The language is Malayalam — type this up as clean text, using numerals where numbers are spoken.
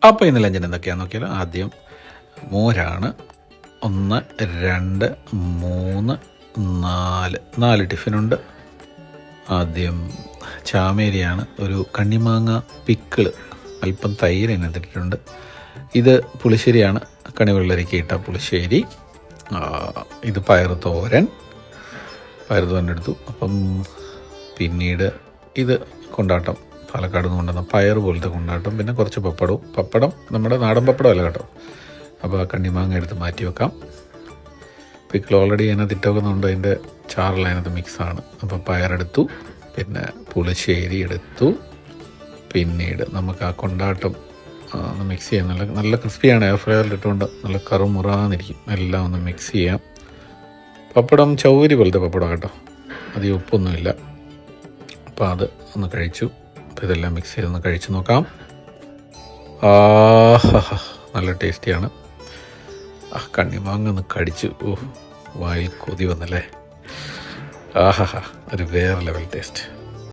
അപ്പോൾ ഇന്ന് ലഞ്ചിന് എന്തൊക്കെയാണെന്ന് നോക്കിയാൽ ആദ്യം മോരാണ്. 1 2 3 4 ടിഫിനുണ്ട്. ആദ്യം ചാമേരിയാണ്, ഒരു കണ്ണിമാങ്ങ പിക്കിള്, അല്പം തൈര് അതിനകത്തിട്ടുണ്ട്. ഇത് പുളിശ്ശേരിയാണ്, കണിവെള്ളരിക്ക ഇട്ട പുളിശ്ശേരി. ഇത് പയർ തോരൻ എടുത്തു. അപ്പം പിന്നീട് ഇത് കൊണ്ടാട്ടം, പാലക്കാട് നിന്ന് കൊണ്ടുവന്ന പയർ പോലത്തെ കൊണ്ടാട്ടം, പിന്നെ കുറച്ച് പപ്പടം നമ്മുടെ നാടൻ പപ്പടമല്ല കേട്ടോ. അപ്പോൾ ആ കണ്ണിമാങ്ങ എടുത്ത് മാറ്റി വെക്കാം. പിക്കിൾ ഓൾറെഡി അതിനകത്ത് ഇട്ടേക്കുന്നുണ്ട്, അതിൻ്റെ ചാറിൽ അതിനകത്ത് മിക്സാണ്. അപ്പോൾ പയറെടുത്തു, പിന്നെ പുളിശ്ശേരി എടുത്തു. പിന്നീട് നമുക്ക് ആ കൊണ്ടാട്ടം ഒന്ന് മിക്സ് ചെയ്യാം. നല്ല ക്രിസ്പിയാണ്, എയർ ഫ്രയറിൽ ഇട്ടുകൊണ്ട് നല്ല കറുമുറാന്നിരിക്കും. എല്ലാം ഒന്ന് മിക്സ് ചെയ്യാം. പപ്പടം ചൗരി പോലത്തെ പപ്പടം കേട്ടോ, അധികം ഉപ്പൊന്നുമില്ല. അപ്പോൾ അത് ഒന്ന് കഴിച്ചു. അപ്പോൾ ഇതെല്ലാം മിക്സ് ചെയ്തൊന്ന് കഴിച്ച് നോക്കാം. നല്ല ടേസ്റ്റിയാണ്. കണ്ണിമാങ്ങ ഒന്ന് കടിച്ചു, വായിൽ കൊതി വന്നല്ലേ. ഒരു വേറെ ലെവൽ ടേസ്റ്റ്.